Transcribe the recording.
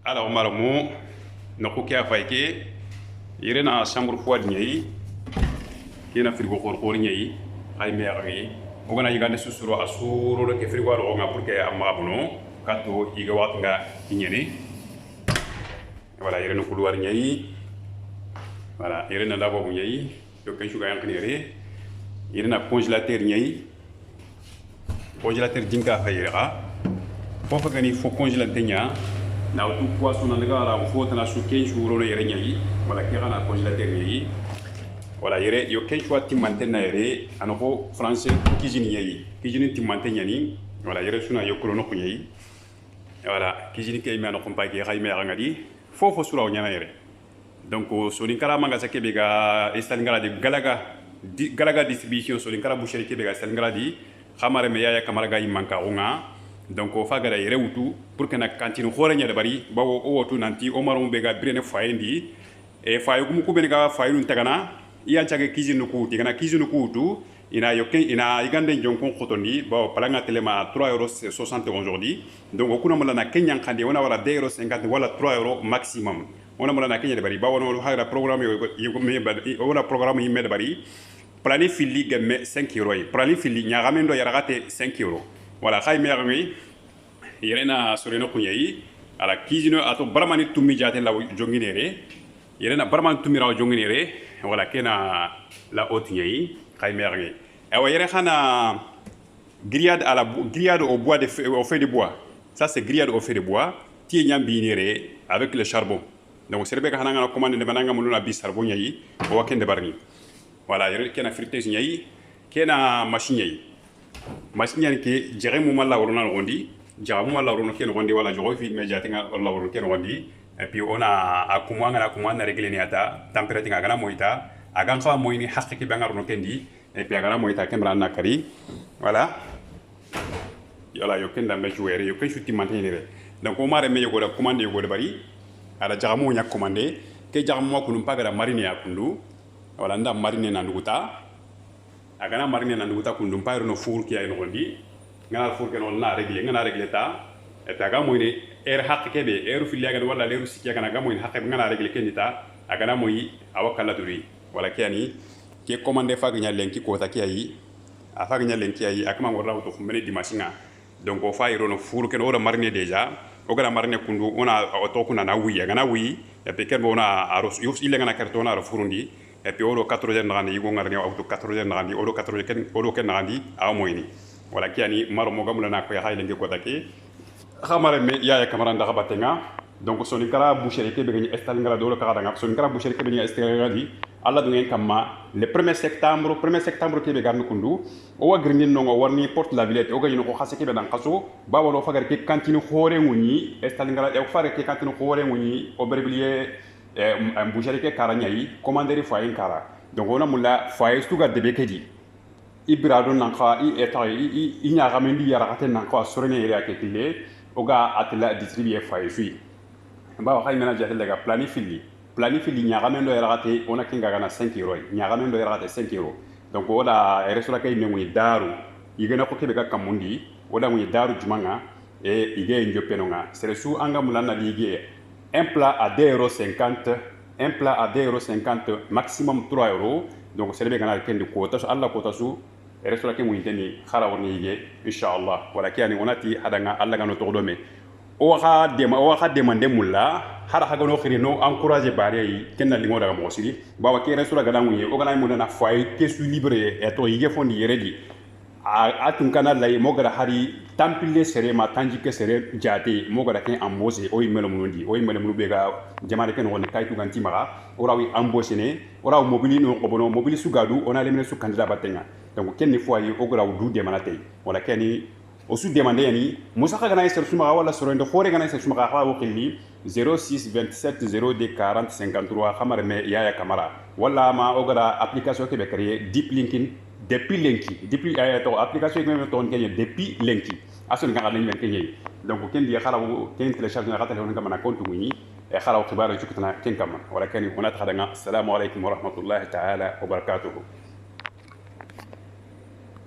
Alors malamu na ko kya fayke yere na chambre froide nyei yena frigo khor nyei ay meeri o gana yigande susuro asuro le ke frigo ro nga pour que amabuno kato yiga wat nga nyeni voilà yere no couloir nyei voilà yere na labo nyei yo ken shuga yank nere yere na congélateur nyei congélateur dinka fayera fofa gani fo congélateur nya na tout poisson na ngara o fota na su ken shuro no yere nyai wala ke gana congélateur nyei voilà yere yo ken shwa timante na yere anoko français cuisine nyei cuisine timante nyani voilà yere suna yo kolo no nyei voilà cuisine kay me anoko pa ke xay me ngadi fofo sura o nyana yere donc so ni kara manga sakebe ga estal ngara de galaga distribution so ni kara boucherie kebe ga estal ngara di xamare me yaya kamara ga imanka onga donc o fagara yere wutu pour que na cantine khore nya de bari bawo o wotu nanti o marum be ga brene fayendi e fayu kum ku be ga fayu tagana iya chage cuisine ku tigana cuisine ku wutu ina yoken ina igande jonkon khotondi bawo palanga telema 3,60 € aujourd'hui donc o kuna mala na kenyan khande wona wala 2,50 € wala 3 € maximum ona mala na kenya de bari bawo no hagra programme yo me bari wala programme yi me de bari plani fili gamme 5 € plani fili nya gamendo yaragate 5 € voilà khay mermi yerena soreno kunyai ala cuisine ato baramani tumi jate la jonginere yerena baramani tumi raw jonginere voilà kena la haute nyai khay mermi e yere khana grillade à la grillade au bois au feu de bois ça c'est grillade au feu de bois tie nyambi nere avec le charbon donc serbe ka hananga commande de bananga muluna bi charbon nyai o wakende barni voilà yere kena friteuse nyai kena machine nyai machine ke jere mu mala worona ngondi jamu mala worona ken ngondi wala jogo fi me jatinga wala worona ken ngondi et puis on a akumanga régler ni ata température ngana moita agan khawa moyni haqqi bangar no kendi et puis agana moita kembra nakari voilà yola yo kenda me jouer yo ken chuti mantenere donc o mare me yogo da commande yogo da bari ala jamu nya commande ke jamu ko num pagara marine ya kundu wala nda marine na nduguta agana marine na nduguta kundum payro no four ki ay no gondi ngana four ke no na régler ta et aga moyni haqq kebe fili aga wala leru sikya kana ga moyni haqq ngana régler kendita agana moyi awakala duri wala kiani ke commande fa ganya lenki ko ta kiyi afa ganya lenki ayi akama ngorla to fumene dimasinga donc o fa iro no four ke no marine déjà o gara marine kundu ona to kuna na wi agana wi et puis kerbo ona aros yus ile ngana kartona aro furundi et puis oro 80 nandi yigo ngarni auto 80 nandi oro 80 ken oro ken nandi a moyni wala kiani maro mo gamula na ko ya hayle ngi ko take xamare me yaaya kamara ndaxa batenga donc soni kara boucherie ke be gni estal ngara do lo ka danga soni kara boucherie ke be gni estal ngara di alla du ngeen kamma le 1er septembre ke be garnu kundu o wagrini no ngo warni porte la villette o gani ko xasse ke be dan xasso ba walo fagar ke cantine khore nguni estal ngara e fagar ke cantine khore nguni o berbilier en boucherie ke karanya yi commander foyer kara donc on a mulla foyer stuga de bekedi ibrado nan kha i eta i nya gamendi yara katen nan kha sorene area ke tile oga atla distribuer foyer fi ba wa khayna jatel daga planifili nya gamendo yara kate on a kinga gana 5 € nya gamendo yara kate 5 € donc oda resura kay mengu daru yigena ko kebe ga kamundi oda mu daru jumanga e ige njopenonga seresu anga mulana ligue un plat à 2,50 €, un plat à 2,50 €, maximum 3 €. Donc, c'est le béganar qui est de quota, Allah quota sous, et reste qui mouillé, Kharawarni, Inch'Allah. Voilà qui a dit, on a dit, Allah gano tordome. Oha demandé moula, Haragano Khirino, encouragé Barry, Kena Limoda Mosili, Bawa qui reste la Gadamouye, Ogana Mouna Foy, qui est libre et toi, il est fondi ready. Atun kana lay mogara hari tampile sere ma tanjike sere jate mogara ken embauché o yimelo mundi o yimelo mu bega jamane ken woni kaytu ganti mara ora wi embauché ne ora mobili no ko bono mobili sugadu ona lemene su candidat batenga donc ken ni fois yi ogara du de manate wala ken o su demande yani musa ka gana ser suma wala soro ndo khore gana ser suma ka wa khilli 06 27 02 40 53 khamar me yaya kamara wala ma ogara application ke be créer deep linking depuis lenki depuis application même ton gagné depuis lenki asun nga lañ men kenya donc ken di xala ken télécharge na xatal on nga compte mu ni e xala xibaru ci kitana ken kam wala ken on a taxada nga assalamu alaykum wa rahmatullahi ta'ala wa barakatuh